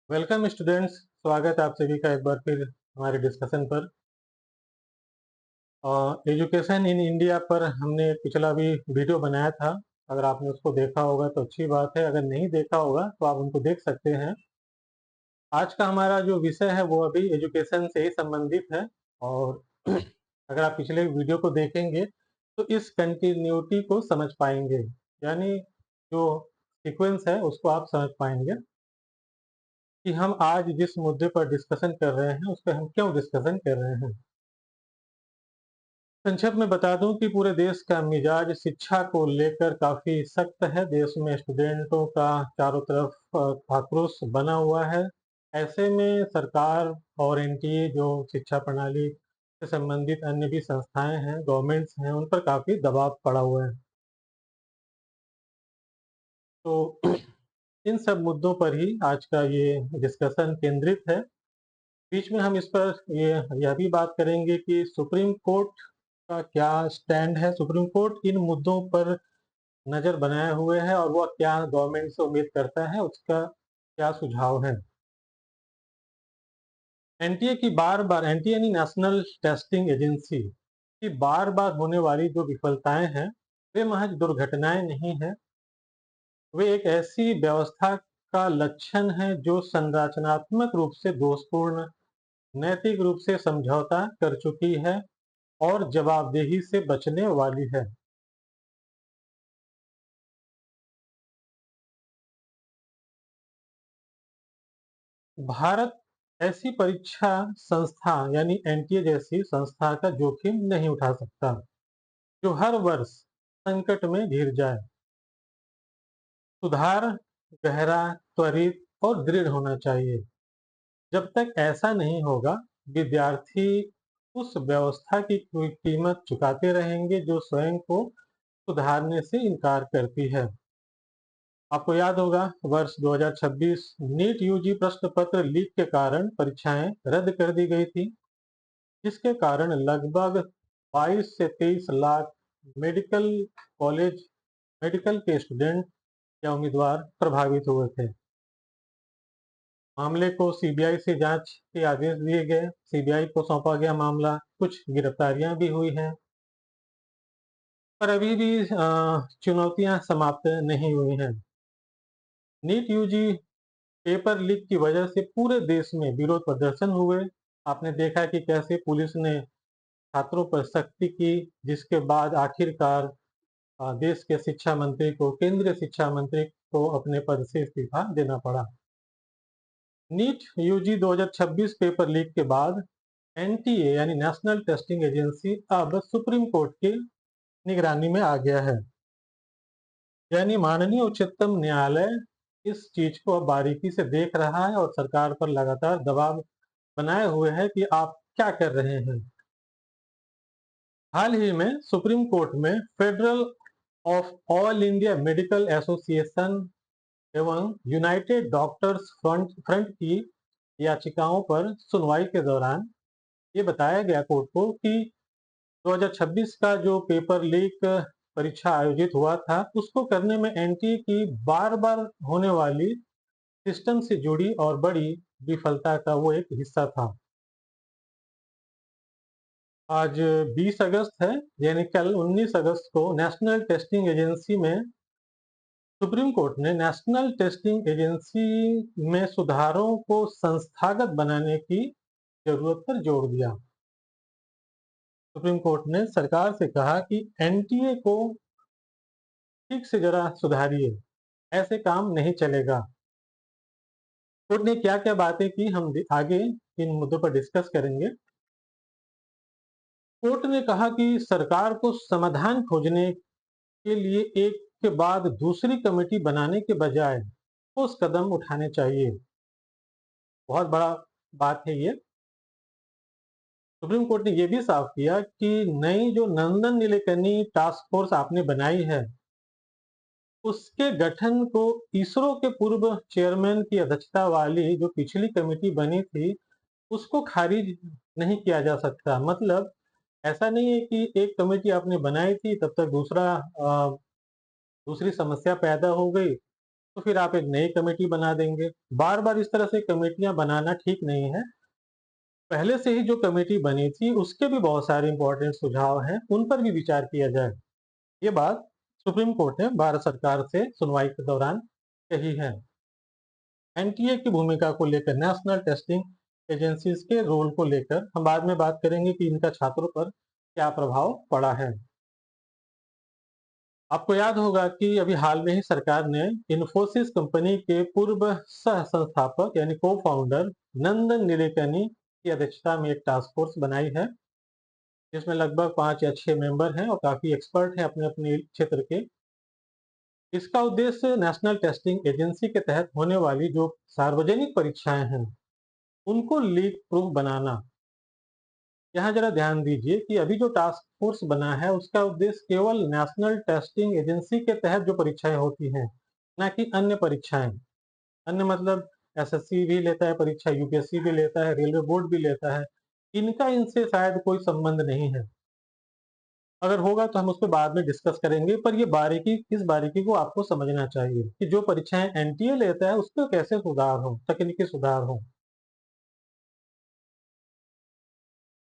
Welcome students. स्वागत है आप सभी का एक बार फिर हमारे डिस्कशन पर। एजुकेशन इन इंडिया पर हमने पिछला भी वीडियो बनाया था। अगर आपने उसको देखा होगा तो अच्छी बात है, अगर नहीं देखा होगा तो आप उनको देख सकते हैं। आज का हमारा जो विषय है वो अभी एजुकेशन से ही संबंधित है। और अगर आप पिछले वीडियो को देखेंगे तो इस कंटिन्यूटी को समझ पाएंगे, यानी जो सीक्वेंस है उसको आप समझ पाएंगे कि हम आज जिस मुद्दे पर डिस्कशन कर रहे हैं उस पर हम क्यों डिस्कशन कर रहे हैं। संक्षेप में बता दूं कि पूरे देश का मिजाज शिक्षा को लेकर काफी सख्त है। देश में स्टूडेंटों का चारों तरफ आक्रोश बना हुआ है। ऐसे में सरकार और एनटीए जो शिक्षा प्रणाली से संबंधित अन्य भी संस्थाएं हैं, गवर्नमेंट्स हैं, उन पर काफी दबाव पड़ा हुआ है। तो इन सब मुद्दों पर ही आज का ये डिस्कशन केंद्रित है। बीच में हम इस पर यह भी बात करेंगे कि सुप्रीम कोर्ट का क्या स्टैंड है। सुप्रीम कोर्ट इन मुद्दों पर नजर बनाए हुए है और वह क्या गवर्नमेंट से उम्मीद करता है, उसका क्या सुझाव है। एनटीए की बार बार, एनटीए यानी नेशनल टेस्टिंग एजेंसी की बार बार होने वाली जो विफलताएं हैं वे महज दुर्घटनाएं नहीं है, वे एक ऐसी व्यवस्था का लक्षण है जो संरचनात्मक रूप से दोषपूर्ण, नैतिक रूप से समझौता कर चुकी है और जवाबदेही से बचने वाली है। भारत ऐसी परीक्षा संस्था यानी एनटीए जैसी संस्था का जोखिम नहीं उठा सकता जो हर वर्ष संकट में घिर जाए। सुधार गहरा, त्वरित और दृढ़ होना चाहिए। जब तक ऐसा नहीं होगा, विद्यार्थी उस व्यवस्था की कीमत चुकाते रहेंगे जो स्वयं को सुधारने से इनकार करती है। आपको याद होगा वर्ष 2026 नीट यूजी प्रश्न पत्र लीक के कारण परीक्षाएं रद्द कर दी गई थी, जिसके कारण लगभग 22 से 23 लाख मेडिकल कॉलेज, मेडिकल के स्टूडेंट या उम्मीदवार प्रभावित हुए थे। मामले को सीबीआई से जांच के आदेश दिए गए, सीबीआई को सौंपा गया मामला, कुछ गिरफ्तारियां भी हुई हैं, पर अभी भी चुनौतियां समाप्त नहीं हुई हैं। नीट यूजी पेपर लीक की वजह से पूरे देश में विरोध प्रदर्शन हुए। आपने देखा कि कैसे पुलिस ने छात्रों पर सख्ती की, जिसके बाद आखिरकार देश के शिक्षा मंत्री को, केंद्रीय शिक्षा मंत्री को अपने पद से इस्तीफा देना पड़ा। नीट यूजी 2026 पेपर लीक के बाद एनटीए यानी नेशनल टेस्टिंग एजेंसी अब सुप्रीम कोर्ट की निगरानी में आ गया है। यानी माननीय उच्चतम न्यायालय इस चीज को अब बारीकी से देख रहा है और सरकार पर लगातार दबाव बनाए हुए है कि आप क्या कर रहे हैं। हाल ही में सुप्रीम कोर्ट में federal of all India medical association एवं यूनाइटेड डॉक्टर्स फ्रंट की याचिकाओं पर सुनवाई के दौरान ये बताया गया कोर्ट को कि 2026 का जो पेपर लीक परीक्षा आयोजित हुआ था उसको करने में एनटीए की बार बार होने वाली सिस्टम से जुड़ी और बड़ी विफलता का वो एक हिस्सा था। आज 20 अगस्त है, यानी कल 19 अगस्त को नेशनल टेस्टिंग एजेंसी में सुप्रीम कोर्ट ने नेशनल टेस्टिंग एजेंसी में सुधारों को संस्थागत बनाने की जरूरत पर जोर दिया। सुप्रीम कोर्ट ने सरकार से कहा कि एनटीए को ठीक से जरा सुधारिए, ऐसे काम नहीं चलेगा। कोर्ट ने क्या क्या बातें की हम आगे इन मुद्दों पर डिस्कस करेंगे। कोर्ट ने कहा कि सरकार को समाधान खोजने के लिए एक के बाद दूसरी कमेटी बनाने के बजाय ठोस कदम उठाने चाहिए। बहुत बड़ा बात है ये। सुप्रीम कोर्ट ने यह भी साफ किया कि नई जो नंदन नीलेकनी टास्क फोर्स आपने बनाई है उसके गठन को इसरो के पूर्व चेयरमैन की अध्यक्षता वाली जो पिछली कमेटी बनी थी उसको खारिज नहीं किया जा सकता। मतलब ऐसा नहीं है कि एक कमेटी आपने बनाई थी तब तक दूसरी समस्या पैदा हो गई तो फिर आप एक नई कमेटी बना देंगे। बार-बार इस तरह से कमेटियाँ बनाना ठीक नहीं है। पहले से ही जो कमेटी बनी थी, उसके भी बहुत सारे इम्पोर्टेंट सुझाव हैं, उन पर भी विचार किया जाए। ये बात सुप्रीम कोर्ट ने भारत सरकार से सुनवाई के दौरान कही है। एनटीए की भूमिका को लेकर, नेशनल टेस्टिंग एजेंसीज के रोल को लेकर हम बाद में बात करेंगे कि इनका छात्रों पर क्या प्रभाव पड़ा है। आपको याद होगा कि अभी हाल में ही सरकार ने इन्फोसिस कंपनी के पूर्व सह संस्थापक यानी को फाउंडर नंदन नीलेकनी की अध्यक्षता में एक टास्क फोर्स बनाई है, जिसमें लगभग 5 या 6 मेंबर हैं और काफी एक्सपर्ट हैं अपने अपने क्षेत्र के। इसका उद्देश्य नेशनल टेस्टिंग एजेंसी के तहत होने वाली जो सार्वजनिक परीक्षाएं हैं, उनको लीक प्रूफ बनाना। यहाँ जरा ध्यान दीजिए कि अभी जो टास्क फोर्स बना है, उसका उद्देश्य केवल नेशनल टेस्टिंग एजेंसी के तहत जो परीक्षाएं होती हैं, ना कि अन्य परीक्षाएं। अन्य मतलब एसएससी भी लेता है परीक्षा, यूपीएससी भी लेता है, रेलवे बोर्ड भी लेता है। इनका इनसे शायद कोई संबंध नहीं है। अगर होगा तो हम उस पर बाद में डिस्कस करेंगे, पर ये बारीकी, इस बारीकी को आपको समझना चाहिए कि जो परीक्षाएं एनटीए लेता है, उसमें कैसे सुधार हो, तकनीकी सुधार हो।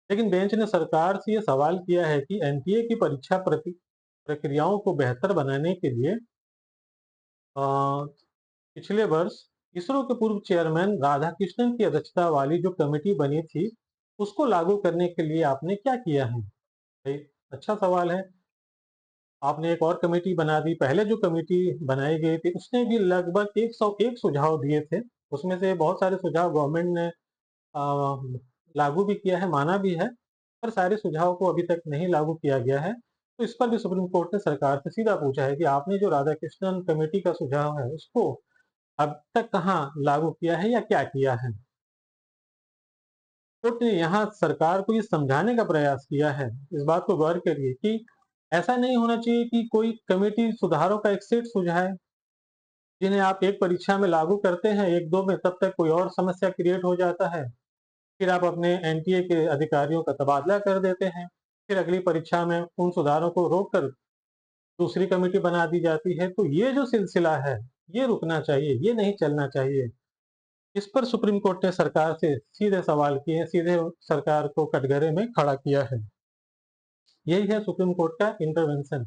लेकिन बेंच ने सरकार से ये सवाल किया है कि एनटीए की परीक्षा प्रक्रियाओं को बेहतर बनाने के लिए अ, पिछले वर्ष इसरो के पूर्व चेयरमैन राधाकृष्णन की अध्यक्षता वाली जो कमेटी बनी थी, उसको लागू करने के लिए आपने क्या किया है? भाई, अच्छा सवाल है। आपने एक और कमेटी बना दी। पहले जो कमेटी बनाई गई थी, उसने भी लगभग 101 सुझाव दिए थे। उसमें से बहुत सारे सुझाव गवर्नमेंट ने अ, लागू भी किया है, माना भी है, पर सारे सुझाव को अभी तक नहीं लागू किया गया है। तो इस पर भी सुप्रीम कोर्ट ने सरकार से सीधा पूछा है कि आपने जो राधाकृष्णन कमेटी का सुझाव है, उसको अब तक कहाँ लागू किया है या क्या किया है? कोर्ट ने यहाँ सरकार को ये समझाने का प्रयास किया है, इस बात को गौर करिए कि ऐसा नहीं होना चाहिए कि कोई कमेटी सुधारों का एक सेट सुझाए, जिन्हें आप एक परीक्षा में लागू करते हैं, 1-2 में, तब तक कोई और समस्या क्रिएट हो जाता है। फिर आप अपने एनटीए के अधिकारियों का तबादला कर देते हैं। फिर अगली परीक्षा में उन सुधारों को रोककर दूसरी कमेटी बना दी जाती है। तो ये जो सिलसिला है, ये रुकना चाहिए, ये नहीं चलना चाहिए। इस पर सुप्रीम कोर्ट ने सरकार से सीधे सवाल किए, सीधे सरकार को कटघरे में खड़ा किया है। यही है सुप्रीम कोर्ट का इंटरवेंशन।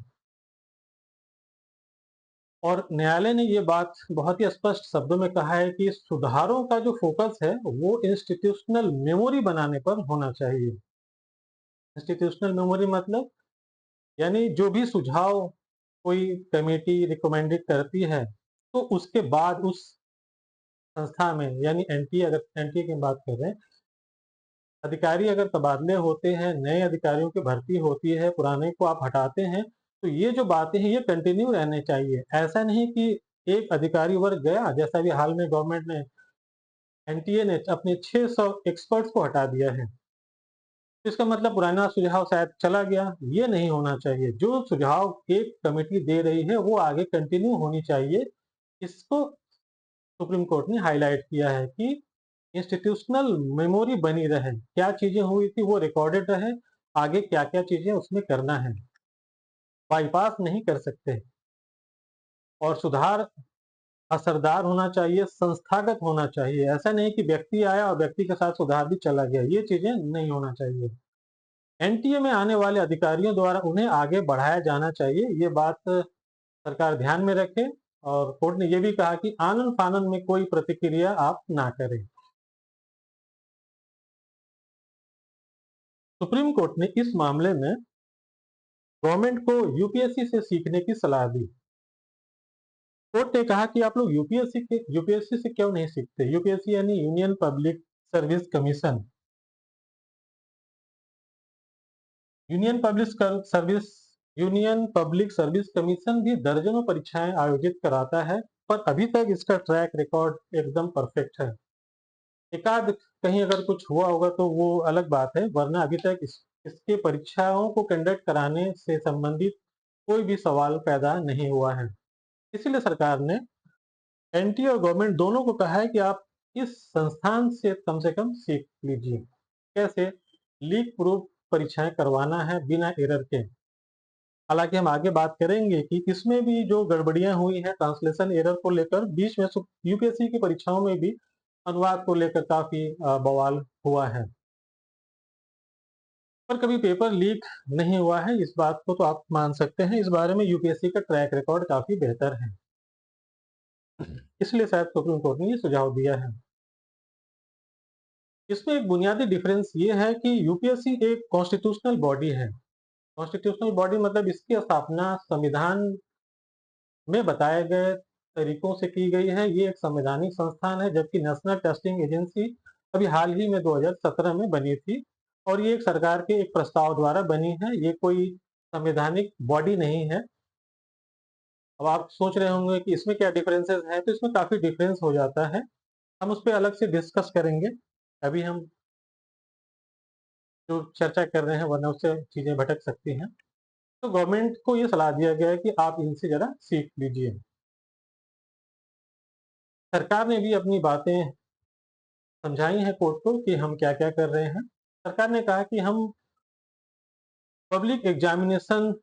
और न्यायालय ने ये बात बहुत ही स्पष्ट शब्दों में कहा है कि सुधारों का जो फोकस है, वो इंस्टीट्यूशनल मेमोरी बनाने पर होना चाहिए। इंस्टीट्यूशनल मेमोरी मतलब यानी जो भी सुझाव कोई कमेटी रिकमेंडेड करती है, तो उसके बाद उस संस्था में, यानी एनटीए, अगर एनटीए की बात कर रहे हैं, अधिकारी अगर तबादले होते हैं, नए अधिकारियों की भर्ती होती है, पुराने को आप हटाते हैं, तो ये जो बातें हैं, ये कंटिन्यू रहने चाहिए। ऐसा नहीं कि एक अधिकारी वर्ग गया, जैसा अभी हाल में गवर्नमेंट ने, एनटीए ने अपने 600 एक्सपर्ट्स को हटा दिया है। तो इसका मतलब पुराना सुझाव शायद चला गया, ये नहीं होना चाहिए। जो सुझाव एक कमेटी दे रही है, वो आगे कंटिन्यू होनी चाहिए। इसको सुप्रीम कोर्ट ने हाईलाइट किया है कि इंस्टीट्यूशनल मेमोरी बनी रहे, क्या चीजें हुई थी वो रिकॉर्डेड रहे, आगे क्या क्या चीजें उसमें करना है, बाईपास नहीं कर सकते। और सुधार असरदार होना चाहिए, संस्थागत होना चाहिए। ऐसा नहीं कि व्यक्ति आया और व्यक्ति के साथ सुधार भी चला गया, ये चीजें नहीं होना चाहिए। एनटीए में आने वाले अधिकारियों द्वारा उन्हें आगे बढ़ाया जाना चाहिए, ये बात सरकार ध्यान में रखे। और कोर्ट ने यह भी कहा कि आनन फानन में कोई प्रतिक्रिया आप ना करें। सुप्रीम कोर्ट ने इस मामले में गवर्नमेंट को यूपीएससी से सीखने की सलाह दी। कोर्ट ने कहा कि आप लोग यूपीएससी से क्यों नहीं सीखते? यूपीएससी यानी union public service commission. Union public service union public service commission भी दर्जनों परीक्षाएं आयोजित कराता है, पर अभी तक इसका ट्रैक रिकॉर्ड एकदम परफेक्ट है। एकाध कहीं अगर कुछ हुआ होगा तो वो अलग बात है, वरना अभी तक इसके परीक्षाओं को कंडक्ट कराने से संबंधित कोई भी सवाल पैदा नहीं हुआ है। इसीलिए सरकार ने एनटीए और गवर्नमेंट दोनों को कहा है कि आप इस संस्थान से कम सीख लीजिए, कैसे लीक प्रूफ परीक्षाएं करवाना है बिना एरर के। हालाँकि हम आगे बात करेंगे कि इसमें भी जो गड़बड़ियाँ हुई हैं ट्रांसलेशन एरर को लेकर बीच में यूपीएससी की परीक्षाओं में भी अनुवाद को लेकर काफ़ी बवाल हुआ है। पर कभी पेपर लीक नहीं हुआ है, इस बात को तो आप मान सकते हैं। इस बारे में यूपीएससी का ट्रैक रिकॉर्ड काफ़ी बेहतर है। इसलिए शायद सुप्रीम कोर्ट ने ये सुझाव दिया है। इसमें एक बुनियादी डिफरेंस ये है कि यूपीएससी एक कॉन्स्टिट्यूशनल बॉडी है। कॉन्स्टिट्यूशनल बॉडी मतलब इसकी स्थापना संविधान में बताए गए तरीकों से की गई है। ये एक संवैधानिक संस्थान है, जबकि नेशनल टेस्टिंग एजेंसी अभी हाल ही में 2017 में बनी थी और ये एक सरकार के एक प्रस्ताव द्वारा बनी है। ये कोई संवैधानिक बॉडी नहीं है। अब आप सोच रहे होंगे कि इसमें क्या डिफरेंसेस हैं, तो इसमें काफ़ी डिफरेंस हो जाता है। हम उस पे अलग से डिस्कस करेंगे। अभी हम जो चर्चा कर रहे हैं वरना उससे चीज़ें भटक सकती हैं। तो गवर्नमेंट को ये सलाह दिया गया है कि आप इनसे ज़रा सीख लीजिए। सरकार ने भी अपनी बातें समझाई हैं कोर्ट को कि हम क्या-क्या कर रहे हैं। सरकार ने कहा कि हम पब्लिक एग्ज़ामिनेशन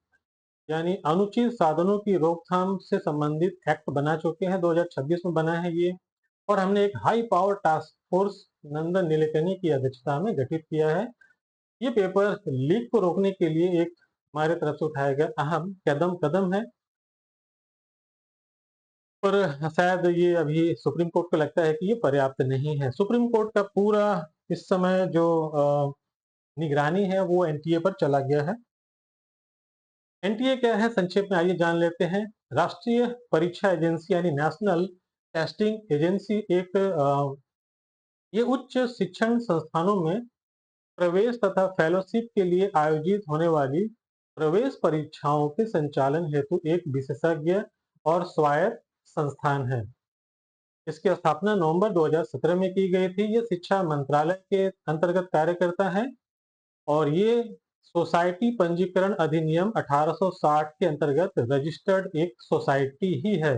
यानी अनुचित साधनों की रोकथाम से संबंधित एक्ट बना चुके हैं, 2026 में बना है ये। और हमने एक हाई पावर टास्क फोर्स नंदन नीलेकनी की अध्यक्षता में गठित किया है। ये पेपर लीक को रोकने के लिए एक हमारे तरफ से उठाया गया अहम कदम है। पर शायद ये अभी सुप्रीम कोर्ट को लगता है कि ये पर्याप्त नहीं है। सुप्रीम कोर्ट का पूरा इस समय जो निगरानी है वो एनटीए पर चला गया है। एनटीए क्या है, संक्षेप में आइए जान लेते हैं। राष्ट्रीय परीक्षा एजेंसी यानी नेशनल टेस्टिंग एजेंसी एक ये उच्च शिक्षण संस्थानों में प्रवेश तथा फेलोशिप के लिए आयोजित होने वाली प्रवेश परीक्षाओं के संचालन हेतु एक विशेषज्ञ और स्वायत्त संस्थान है। इसकी स्थापना नवंबर 2017 में की गई थी। ये शिक्षा मंत्रालय के अंतर्गत कार्य करता है और ये सोसाइटी पंजीकरण अधिनियम 1860 के अंतर्गत रजिस्टर्ड एक सोसाइटी ही है,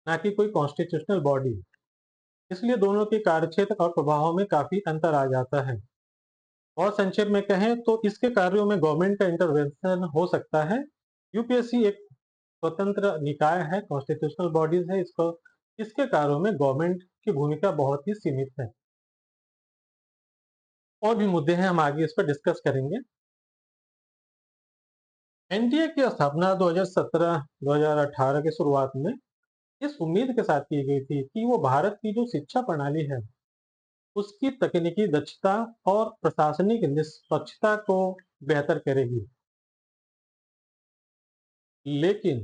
ना कि कोई कॉन्स्टिट्यूशनल बॉडी। इसलिए दोनों के कार्यक्षेत्र और प्रभावों में काफी अंतर आ जाता है। और संक्षेप में कहें तो इसके कार्यों में गवर्नमेंट का इंटरवेंशन हो सकता है। यूपीएससी एक स्वतंत्र निकाय है, कॉन्स्टिट्यूशनल बॉडीज है। इसको इसके कार्यों में गवर्नमेंट की भूमिका बहुत ही सीमित है। और भी मुद्दे हैं, हम आगे इस पर डिस्कस करेंगे। एनटीए की स्थापना 2017-2018 की शुरुआत में इस उम्मीद के साथ की गई थी कि वो भारत की जो शिक्षा प्रणाली है उसकी तकनीकी दक्षता और प्रशासनिक निष्पक्षता को बेहतर करेगी। लेकिन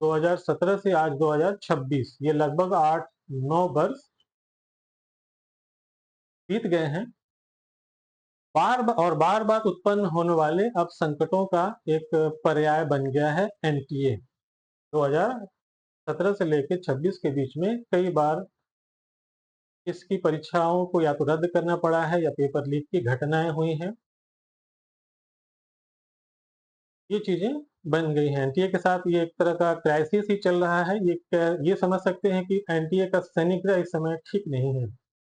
2017 से आज 2026 ये लगभग 8-9 वर्ष बीत गए हैं। बार बार उत्पन्न होने वाले अब संकटों का एक पर्याय बन गया है एनटीए। 2017 से लेकर 26 के बीच में कई बार इसकी परीक्षाओं को या तो रद्द करना पड़ा है या पेपर लीक की घटनाएं हुई हैं। ये चीजें बन गई हैं। एनटीए के साथ ये एक तरह का क्राइसिस ही चल रहा है। ये समझ सकते हैं कि एनटीए का सैनिक इस समय ठीक नहीं है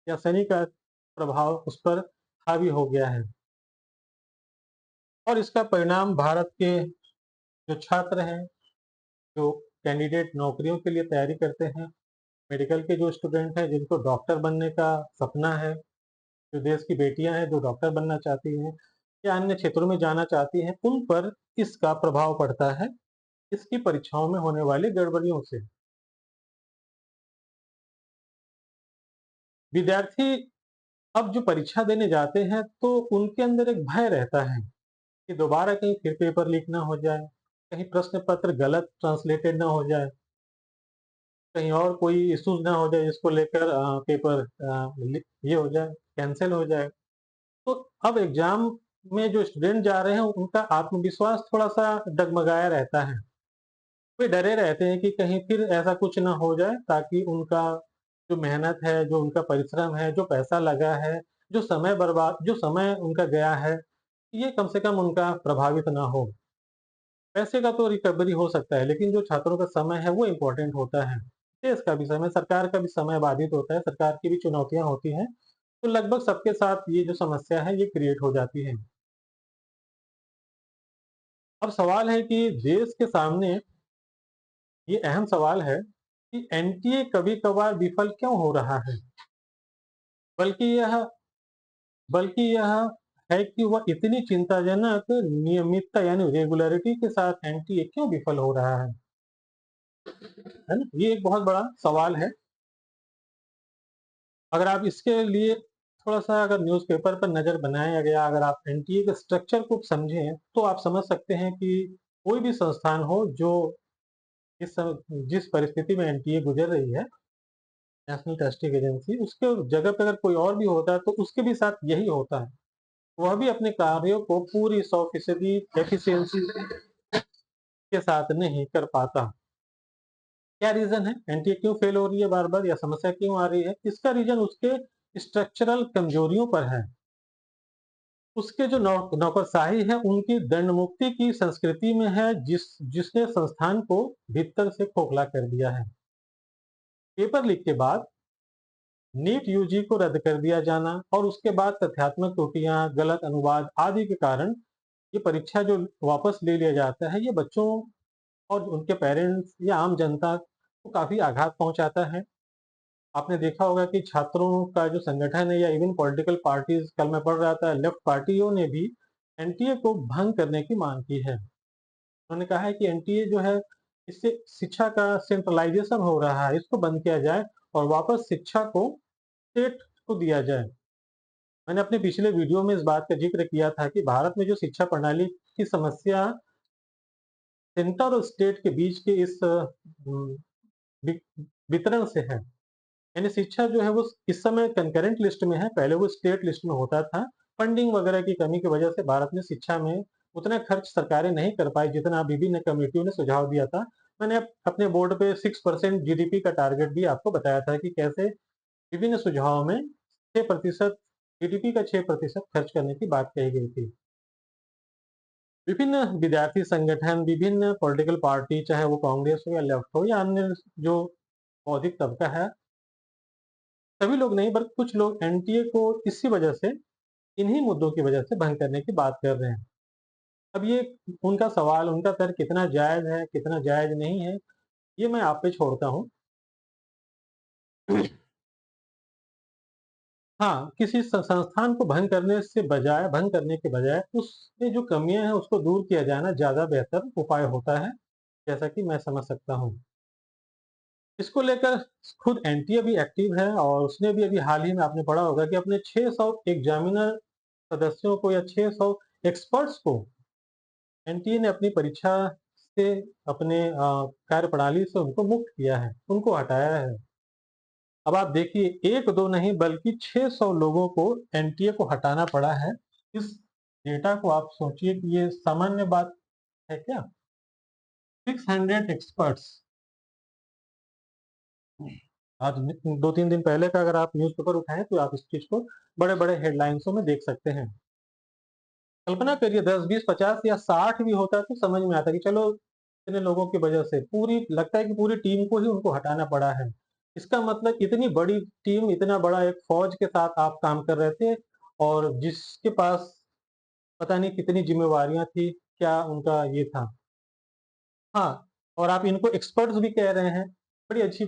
या सैनिक का प्रभाव उस पर हावी हो गया है और इसका परिणाम भारत के जो छात्र हैं, जो कैंडिडेट नौकरियों के लिए तैयारी करते हैं, मेडिकल के जो स्टूडेंट हैं जिनको डॉक्टर बनने का सपना है, जो देश की बेटियां हैं जो डॉक्टर बनना चाहती हैं या अन्य क्षेत्रों में जाना चाहती हैं, उन पर इसका प्रभाव पड़ता है इसकी परीक्षाओं में होने वाली गड़बड़ियों से। विद्यार्थी अब जो परीक्षा देने जाते हैं तो उनके अंदर एक भय रहता है कि दोबारा कहीं फिर पेपर लीक ना हो जाए, कहीं प्रश्न पत्र गलत ट्रांसलेटेड ना हो जाए, कहीं और कोई इश्यूज ना हो जाए जिसको लेकर पेपर ये हो जाए, कैंसिल हो जाए। तो अब एग्जाम में जो स्टूडेंट जा रहे हैं उनका आत्मविश्वास थोड़ा सा डगमगाया रहता है। वे डरे रहते हैं कि कहीं फिर ऐसा कुछ ना हो जाए, ताकि उनका जो मेहनत है, जो उनका परिश्रम है, जो पैसा लगा है, जो समय उनका गया है, ये कम से कम उनका प्रभावित ना हो। पैसे का तो रिकवरी हो सकता है, लेकिन जो छात्रों का समय है वो इम्पोर्टेंट होता है। देश का भी समय, सरकार का भी समय बाधित होता है, सरकार की भी चुनौतियाँ होती हैं। तो लगभग सबके साथ ये जो समस्या है ये क्रिएट हो जाती है। अब सवाल है कि देश के सामने ये अहम सवाल है कि एनटीए कभी-कभार विफल क्यों हो रहा है? बल्कि यह बल्कि यह है कि वह इतनी चिंताजनक नियमितता यानी रेगुलरिटी के साथ एनटीए क्यों विफल हो रहा है ना? ये एक बहुत बड़ा सवाल है। अगर आप इसके लिए थोड़ा-सा अगर न्यूज़पेपर पर नज़र बनाया गया, अगर आप एनटीए के स्ट्रक्चर को समझें, तो आप समझ सकते हैं कि कोई भी संस्थान हो जो जिस परिस्थिति में एनटीए गुज़र रही है, नेशनल टेस्टिंग एजेंसी, उसके जगह पे अगर कोई और भी होता है, तो उसके भी साथ यही होता है। वह भी अपने कार्यों को पूरी 100% एफिशिएंसी के साथ नहीं कर पाता। क्या रीज़न है? एनटीए क्यों फेल हो रही है बार-बार या समस्या क्यों आ रही है? इसका रीज़न उसके स्ट्रक्चरल कमजोरियों पर है। उसके जो नौकरशाही है, उनकी दंडमुक्ति की संस्कृति में है, जिसने संस्थान को भीतर से खोखला कर दिया है। पेपर लीक के बाद नीट यूजी को रद्द कर दिया जाना और उसके बाद तथ्यात्मक त्रुटियां, गलत अनुवाद आदि के कारण ये परीक्षा जो वापस ले लिया जाता है, ये बच्चों और उनके पेरेंट्स या आम जनता को काफी आघात पहुंचाता है। आपने देखा होगा कि छात्रों का जो संगठन है या इवन पॉलिटिकल पार्टीज, कल मैं पढ़ रहा था, लेफ्ट पार्टियों ने भी एनटीए को भंग करने की मांग की है। उन्होंने कहा है कि एनटीए जो है, इससे शिक्षा का सेंट्रलाइजेशन हो रहा है, इसको बंद किया जाए और वापस शिक्षा को स्टेट को दिया जाए। मैंने अपने पिछले वीडियो में इस बात का जिक्र किया था कि भारत में जो शिक्षा प्रणाली की समस्या सेंटर और स्टेट के बीच के इस वितरण से है। यानी शिक्षा जो है वो इस समय कंकरेंट लिस्ट में है, पहले वो स्टेट लिस्ट में होता था। फंडिंग वगैरह की कमी की वजह से भारत में शिक्षा में उतना खर्च सरकारें नहीं कर पाई जितना विभिन्न कमेटियों ने सुझाव दिया था। मैंने अपने बोर्ड पे 6% जीडीपी का टारगेट भी आपको बताया था कि कैसे विभिन्न सुझावों में 6% जीडीपी का 6% खर्च करने की बात कही गई थी। विभिन्न विद्यार्थी संगठन, विभिन्न पॉलिटिकल पार्टी, चाहे वो कांग्रेस हो या लेफ्ट हो या अन्य जो बौद्धिक तबका है, सभी लोग नहीं बल्कि कुछ लोग एनटीए को इसी वजह से, इन्हीं मुद्दों की वजह से भंग करने की बात कर रहे हैं। अब ये उनका सवाल, उनका तर्क कितना जायज है, कितना जायज नहीं है, ये मैं आप पे छोड़ता हूँ। हाँ, किसी संस्थान को भंग करने के बजाय उसमें जो कमियां हैं उसको दूर किया जाना ज्यादा बेहतर उपाय होता है, जैसा कि मैं समझ सकता हूँ। इसको लेकर खुद एनटीए भी एक्टिव है और उसने भी अभी हाल ही में आपने पढ़ा होगा कि अपने 600 एग्जामिनर सदस्यों को या 600 एक्सपर्ट्स को एनटीए ने अपनी परीक्षा से, अपने कार्यप्रणाली से उनको मुक्त किया है, उनको हटाया है। अब आप देखिए, एक दो नहीं बल्कि 600 लोगों को एनटीए को हटाना पड़ा है। इस डेटा को आप सोचिए कि ये सामान्य बात है क्या? 600 एक्सपर्ट्स। आज 2-3 दिन पहले का अगर आप न्यूज़पेपर उठाएं तो आप इस चीज को बड़े बड़े हेडलाइंसों में देख सकते हैं। कल्पना करिए 10, 20, 50 या 60 भी होता तो समझ में आता कि चलो इतने लोगों की वजह से पूरी, लगता है कि पूरी टीम को ही उनको हटाना पड़ा है। इसका मतलब इतनी बड़ी टीम, इतना बड़ा एक फौज के साथ आप काम कर रहे थे और जिसके पास पता नहीं कितनी जिम्मेवारियां थी, क्या उनका ये था। हाँ, और आप इनको एक्सपर्ट्स भी कह रहे हैं, बड़ी अच्छी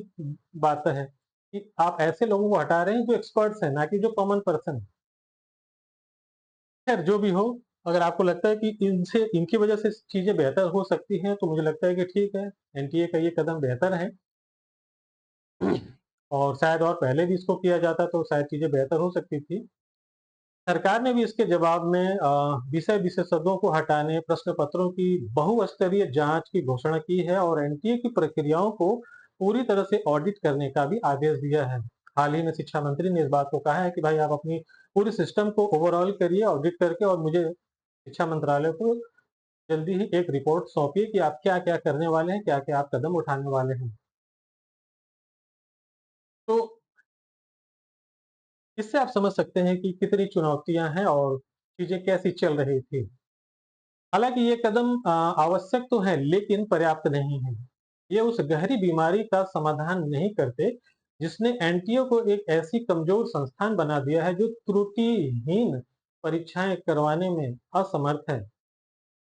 बात है कि आप ऐसे लोगों को हटा रहे हैं जो एक्सपर्ट्स हैं, ना कि जो कॉमन पर्सन है। खैर जो भी हो, अगर आपको लगता है कि इनसे, इनकी वजह से चीजें बेहतर हो सकती हैं, तो मुझे लगता है कि ठीक है, एनटीए का ये कदम बेहतर है। और शायद और पहले भी इसको किया जाता तो शायद चीजें बेहतर हो सकती थी। सरकार ने भी इसके जवाब में विषय विशेषज्ञों को हटाने, प्रश्न पत्रों की बहुस्तरीय जांच की घोषणा की है और एनटीए की प्रक्रियाओं को पूरी तरह से ऑडिट करने का भी आदेश दिया है। हाल ही में शिक्षा मंत्री ने इस बात को कहा है कि भाई आप अपनी पूरी सिस्टम को ओवरऑल करिए ऑडिट करके और मुझे शिक्षा मंत्रालय को जल्दी ही एक रिपोर्ट सौंपिए कि आप क्या-क्या करने वाले हैं, क्या-क्या आप कदम उठाने वाले हैं। तो इससे आप समझ सकते हैं कि कितनी चुनौतियां हैं और चीजें कैसी चल रही थी। हालांकि ये कदम आवश्यक तो है लेकिन पर्याप्त नहीं है। ये उस गहरी बीमारी का समाधान नहीं करते जिसने एनटीओ को एक ऐसी कमजोर संस्थान बना दिया है जो त्रुटिहीन परीक्षाएं करवाने में असमर्थ है।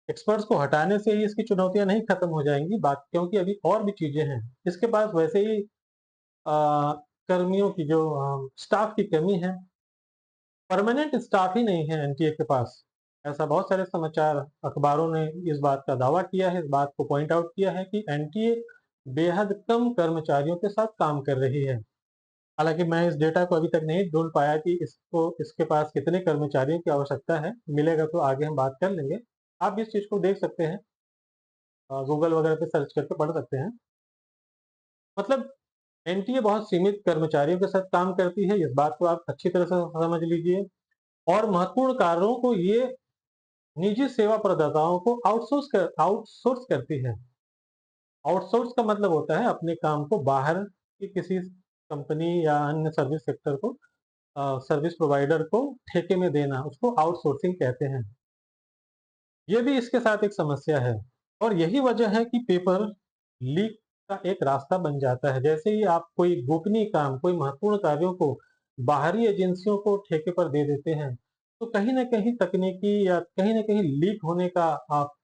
एक्सपर्ट्स को हटाने से ही इसकी चुनौतियाँ नहीं खत्म हो जाएँगी, बात क्योंकि अभी और भी चीज़ें हैं। इसके पास वैसे ही कर्मियों की जो स्टाफ की कमी है, परमानेंट स्टाफ ही नहीं है एनटीए के पास। ऐसा बहुत सारे समाचार अखबारों ने इस बात का दावा किया है, इस बात को पॉइंट आउट किया है कि एनटीए बेहद कम कर्मचारियों के साथ काम कर रही है। हालाँकि मैं इस डेटा को अभी तक नहीं ढूँढ पाया कि इसके पास कितने कर्मचारियों की आवश्यकता है, मिलेगा तो आगे हम बात कर लेंगे। आप इस चीज़ को देख सकते हैं, गूगल वगैरह पे सर्च करके पढ़ सकते हैं। मतलब एनटीए बहुत सीमित कर्मचारियों के साथ काम करती है, इस बात को आप अच्छी तरह से समझ लीजिए और महत्वपूर्ण कार्यों को ये निजी सेवा प्रदाताओं को आउटसोर्स करती है। आउटसोर्स का मतलब होता है अपने काम को बाहर की किसी कंपनी या अन्य सर्विस सेक्टर को सर्विस प्रोवाइडर को ठेके में देना, उसको आउटसोर्सिंग कहते हैं। ये भी इसके साथ एक समस्या है और यही वजह है कि पेपर लीक का एक रास्ता बन जाता है। जैसे ही आप कोई गोपनीय काम, कोई महत्वपूर्ण कार्यों को बाहरी एजेंसियों को ठेके पर दे देते हैं, तो कहीं न कहीं तकनीकी या कहीं न कहीं लीक होने का आप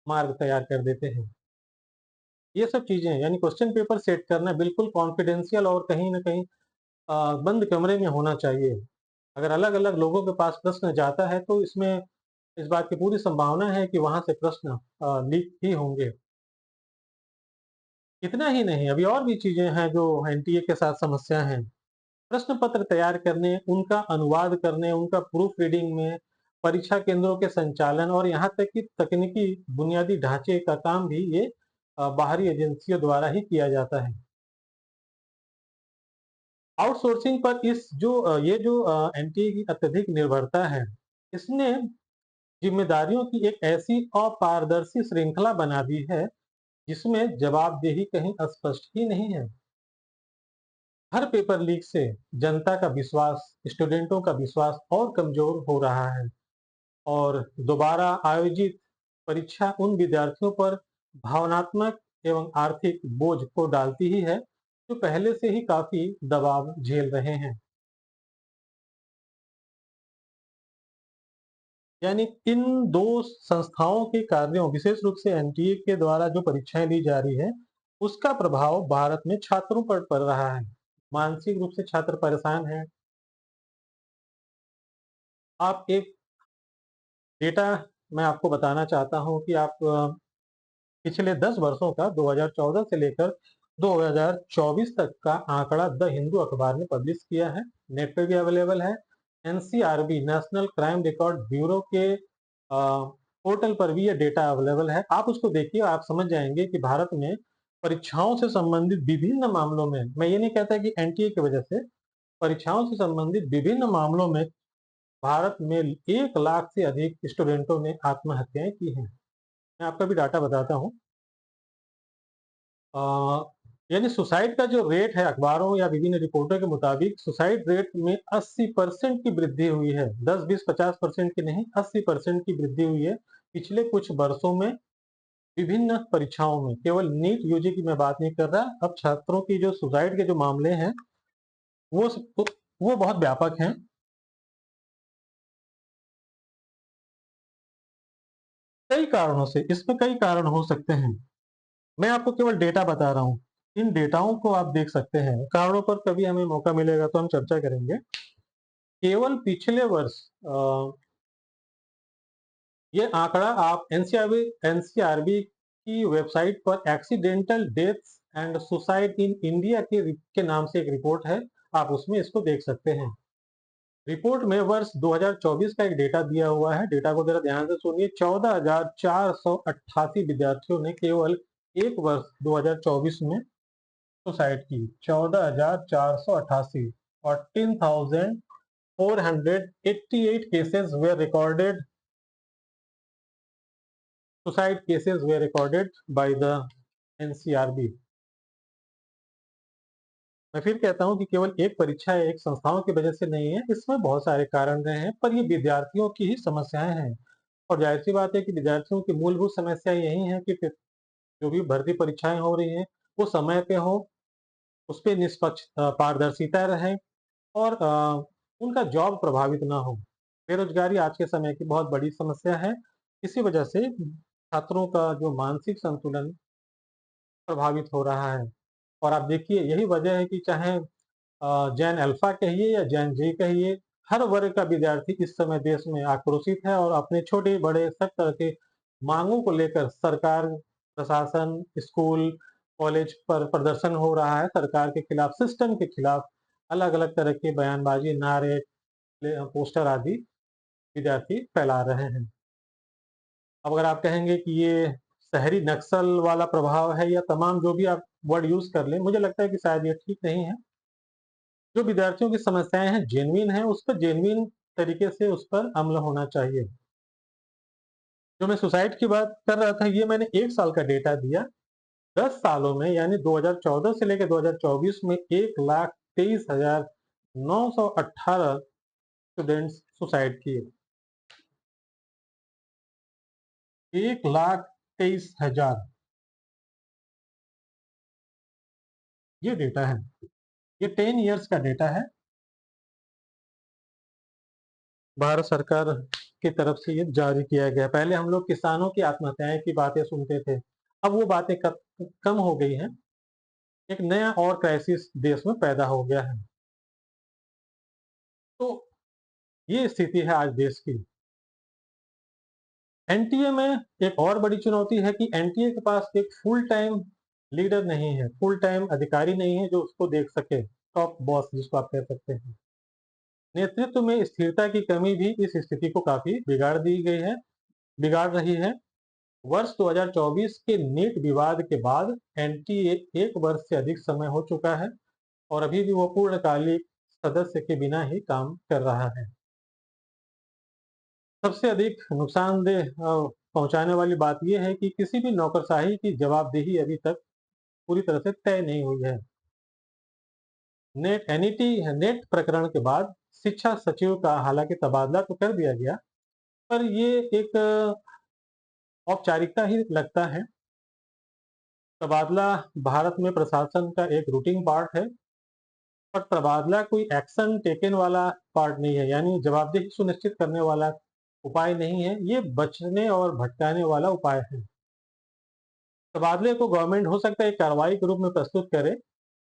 मार्ग तैयार कर देते हैं। ये सब चीज़ें यानी क्वेश्चन पेपर सेट करना बिल्कुल कॉन्फिडेंशियल और कहीं न कहीं बंद कमरे में होना चाहिए। अगर अलग-अलग लोगों के पास प्रश्न जाता है तो इसमें इस बात की पूरी संभावना है कि वहाँ से प्रश्न लीक ही होंगे। इतना ही नहीं, अभी और भी चीज़ें हैं जो एनटीए के साथ समस्या हैं। प्रश्न पत्र तैयार करने, उनका अनुवाद करने, उनका प्रूफ रीडिंग में, परीक्षा केंद्रों के संचालन और यहाँ तक कि तकनीकी बुनियादी ढांचे का काम भी ये बाहरी एजेंसियों द्वारा ही किया जाता है। आउटसोर्सिंग पर ये जो एनटीए की अत्यधिक निर्भरता है, इसने जिम्मेदारियों की एक ऐसी अपारदर्शी श्रृंखला बना दी है, जिसमें जवाबदेही कहीं अस्पष्ट ही नहीं है। हर पेपर लीक से जनता का विश्वास, स्टूडेंटों का विश्वास और कमजोर हो रहा है और दोबारा आयोजित परीक्षा उन विद्यार्थियों पर भावनात्मक एवं आर्थिक बोझ को डालती ही है, जो पहले से ही काफी दबाव झेल रहे हैं। यानी इन दो संस्थाओं के कार्यों, विशेष रूप से एनटीए के द्वारा जो परीक्षाएं ली जा रही है, उसका प्रभाव भारत में छात्रों पर पड़ रहा है। मानसिक रूप से छात्र परेशान हैं। आप एक डेटा मैं आपको बताना चाहता हूं कि आप पिछले 10 वर्षों का 2014 से लेकर 2024 तक का आंकड़ा द हिंदू अखबार ने पब्लिश किया है, नेट पे भी अवेलेबल है। NCRB national crime record bureau के पोर्टल पर भी ये डेटा अवेलेबल है। आप उसको देखिए, आप समझ जाएंगे कि भारत में परीक्षाओं से संबंधित विभिन्न मामलों में, मैं ये नहीं कहता कि एनटीए की वजह से, परीक्षाओं से संबंधित विभिन्न मामलों में भारत में 1 लाख से अधिक स्टूडेंटों ने आत्महत्याएं की हैं। मैं आपका भी डाटा बताता हूँ। अ, यानी सुसाइड का जो रेट है, अखबारों या विभिन्न रिपोर्टों के मुताबिक सुसाइड रेट में 80% की वृद्धि हुई है। 10, 20, 50% की नहीं, 80% की वृद्धि हुई है पिछले कुछ वर्षों में विभिन्न परीक्षाओं में। केवल नीट यूजी की मैं बात नहीं कर रहा। अब छात्रों की जो सुसाइड के जो मामले हैं, वो वो बहुत व्यापक हैं। कई कारणों से, इसमें कई कारण हो सकते हैं। मैं आपको केवल डेटा बता रहा हूँ। इन डेटाओं को आप देख सकते हैं। कारणों पर कभी हमें मौका मिलेगा तो हम चर्चा करेंगे। केवल पिछले वर्ष ये आंकड़ा आप एनसीआरबी की वेबसाइट पर accidental deaths and suicide in India के नाम से एक रिपोर्ट है, आप उसमें इसको देख सकते हैं। रिपोर्ट में वर्ष 2024 का एक डेटा दिया हुआ है। डेटा को जरा ध्यान से सुनिए। 14,488 विद्यार्थियों ने केवल एक वर्ष 2024 में सुसाइड की। 14,488 14,488 cases were recorded suicide cases were recorded by the NCRB. मैं फिर कहता हूं कि केवल एक परीक्षा या एक संस्थाओं की वजह से नहीं है, इसमें बहुत सारे कारण रहे हैं, पर ये विद्यार्थियों की ही समस्याएं हैं। और जाहिर सी बात है कि विद्यार्थियों की मूलभूत समस्या यही है कि जो भी भर्ती परीक्षाएं हो रही हैं, वो समय पे हो, उस पे निष्पक्ष पारदर्शिता रहे और उनका जॉब प्रभावित ना हो। बेरोजगारी आज के समय की बहुत बड़ी समस्या है। इसी वजह से छात्रों का जो मानसिक संतुलन प्रभावित हो रहा है। और आप देखिए यही वजह है कि चाहे जैन अल्फा कहिए या जैन जी कहिए, हर वर्ग का विद्यार्थी इस समय देश में आक्रोशित है और अपने छोटे-बड़े सब तरह के मांगों को लेकर सरकार, प्रशासन, स्कूल, कॉलेज पर प्रदर्शन हो रहा है। सरकार के खिलाफ, सिस्टम के खिलाफ अलग-अलग तरह की बयानबाजी, नारे, पोस्टर आदि विद्यार्थी फैला रहे हैं। अब अगर आप कहेंगे कि ये शहरी नक्सल वाला प्रभाव है या तमाम जो भी आप वर्ड यूज़ कर लें, मुझे लगता है कि शायद ये ठीक नहीं है। जो विद्यार्थियों की समस्याएँ हैं, जेनुइन हैं, उस पर जेनुइन तरीके से उस पर अमल होना चाहिए। जो मैं सुसाइड की बात कर रहा था, ये मैंने 1 साल का डेटा दिया। 10 सालों में यानी 2014 से लेकर 2024 में 1,23,918 स्टूडेंट्स सुसाइड किए। 1,23,000 ये डेटा है। ये 10 इयर्स का डेटा है। भारत सरकार की तरफ से ये जारी किया गया। पहले हम लोग किसानों की आत्महत्याएँ की बातें सुनते थे। अब वो बातें कम हो गई हैं। एक नया और क्राइसिस देश में पैदा हो गया है। तो ये स्थिति है आज देश की। एनटीए में एक और बड़ी चुनौती है कि एनटीए के पास एक फुल टाइम लीडर नहीं है, फुल टाइम अधिकारी नहीं है जो उसको देख सके, टॉप बॉस जिसको आप कह सकते हैं। नेतृत्व में स्थिरता की कमी भी इस स्थिति को काफी बिगाड़ रही है। वर्ष 2024 के नीट विवाद के बाद एनटीए 1 वर्ष से अधिक समय हो चुका है और अभी भी वो पूर्णकालिक सदस्य के बिना ही काम कर रहा है। सबसे अधिक नुकसानदेह पहुंचाने वाली बात यह है कि किसी भी नौकरशाही की जवाबदेही अभी तक पूरी तरह से तय नहीं हुई है। नेट प्रकरण के बाद शिक्षा सचिव का हालांकि तबादला तो कर दिया गया, पर ये एक औपचारिकता ही लगता है। तबादला भारत में प्रशासन का एक रूटीन पार्ट है, पर तबादला कोई एक्शन टेकन वाला पार्ट नहीं है, यानी जवाबदेही सुनिश्चित करने वाला उपाय नहीं है। ये बचने और भटकाने वाला उपाय है। तबादले को गवर्नमेंट हो सकता है एक कार्रवाई के रूप में प्रस्तुत करे,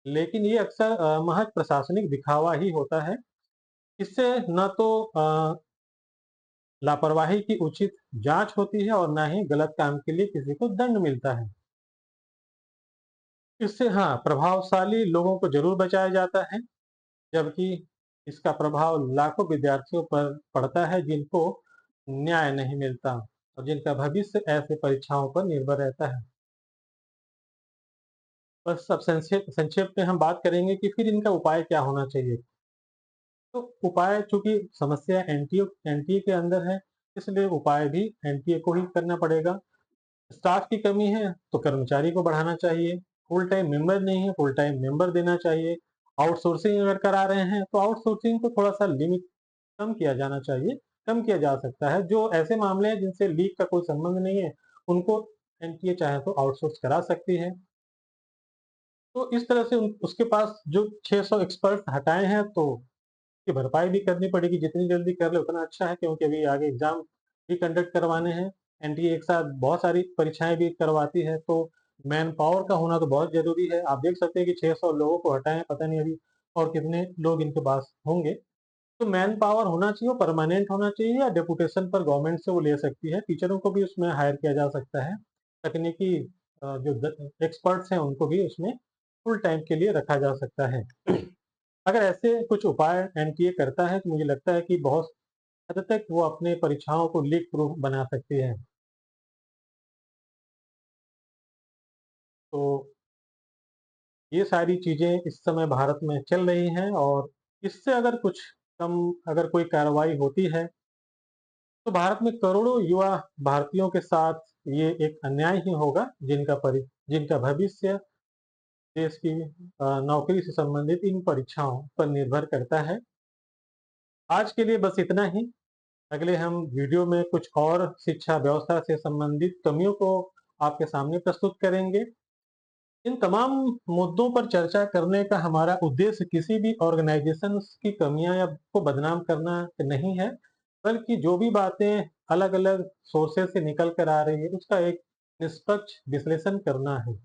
लेकिन ये अक्सर महज प्रशासनिक दिखावा ही होता है। इससे न तो लापरवाही की उचित जांच होती है और न ही गलत काम के लिए किसी को दंड मिलता है। इससे हाँ, प्रभावशाली लोगों को जरूर बचाया जाता है, जबकि इसका प्रभाव लाखों विद्यार्थियों पर पड़ता है जिनको न्याय नहीं मिलता और जिनका भविष्य ऐसे परीक्षाओं पर निर्भर रहता है। बस अब संक्षेप में हम बात करेंगे कि फिर इनका उपाय क्या होना चाहिए। तो उपाय, चूंकि समस्या एनटीए के अंदर है, इसलिए उपाय भी एनटीए को ही करना पड़ेगा। स्टाफ की कमी है तो कर्मचारी को बढ़ाना चाहिए। फुल टाइम मेंबर नहीं है, फुल टाइम मेंबर देना चाहिए। आउटसोर्सिंग अगर करा रहे हैं तो आउटसोर्सिंग को थोड़ा सा लिमिट कम किया जाना चाहिए, कम किया जा सकता है। जो ऐसे मामले हैं जिनसे लीग का कोई संबंध नहीं है, उनको एनटीए चाहे तो आउटसोर्स करा सकती है। तो इस तरह से उसके पास जो 600 एक्सपर्ट हटाए हैं तो की भरपाई भी करनी पड़ेगी। जितनी जल्दी कर ले उतना अच्छा है, क्योंकि अभी आगे एग्जाम भी कंडक्ट करवाने हैं। एनटीए एक साथ बहुत सारी परीक्षाएं भी करवाती है, तो मैन पावर का होना तो बहुत जरूरी है। आप देख सकते हैं कि 600 लोगों को हटाए, पता नहीं अभी और कितने लोग इनके पास होंगे। तो मैन पावर होना चाहिए, परमानेंट होना चाहिए, या डेपुटेशन पर गवर्नमेंट से वो ले सकती है। टीचरों को भी उसमें हायर किया जा सकता है। तकनीकी जो एक्सपर्ट्स हैं उनको भी उसमें फुल टाइम के लिए रखा जा सकता है। अगर ऐसे कुछ उपाय एनटीए करता है तो मुझे लगता है कि बहुत हद तक वो अपने परीक्षाओं को लीक प्रूफ बना सकती है। तो ये सारी चीजें इस समय भारत में चल रही हैं, और इससे अगर कोई कार्रवाई होती है तो भारत में करोड़ों युवा भारतीयों के साथ ये एक अन्याय ही होगा, जिनका भविष्य देश की नौकरी से संबंधित इन परीक्षाओं पर निर्भर करता है। आज के लिए बस इतना ही। अगले हम वीडियो में कुछ और शिक्षा व्यवस्था से संबंधित कमियों को आपके सामने प्रस्तुत करेंगे। इन तमाम मुद्दों पर चर्चा करने का हमारा उद्देश्य किसी भी ऑर्गेनाइजेशन की कमियां या को बदनाम करना नहीं है, बल्कि जो भी बातें अलग-अलग सोर्सेज़ से निकल कर आ रही है, उसका एक निष्पक्ष विश्लेषण करना है।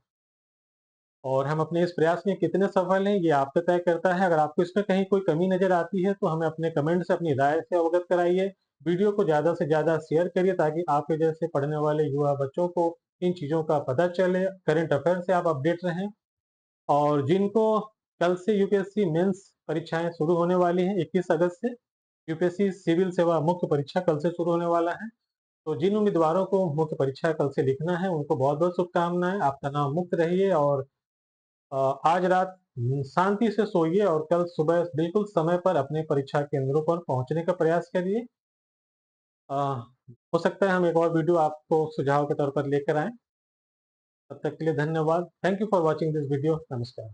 और हम अपने इस प्रयास में कितने सफल हैं, ये आप पे तय करता है। अगर आपको इसमें कहीं कोई कमी नज़र आती है, तो हमें अपने कमेंट से अपनी राय से अवगत कराइए। वीडियो को ज़्यादा से ज़्यादा शेयर करिए ताकि आपके जैसे पढ़ने वाले युवा बच्चों को इन चीज़ों का पता चले, करंट अफेयर से आप अपडेट रहें। और जिनको कल से यूपीएससी मेंस परीक्षाएँ शुरू होने वाली हैं 21 अगस्त से, यूपीएससी सिविल सेवा मुख्य परीक्षा कल से शुरू होने वाला है। तो जिन उम्मीदवारों को मुख्य परीक्षा कल से लिखना है, उनको बहुत-बहुत शुभकामनाएँ। आप तनाव मुक्त रहिए और आज रात शांति से सोइए और कल सुबह बिल्कुल समय पर अपने परीक्षा केंद्रों पर पहुँचने का प्रयास करिए। अ, हो सकता है हम एक और वीडियो आपको सुझाव के तौर पर लेकर आएँ। तब तक के लिए धन्यवाद। Thank you for watching this video. नमस्कार।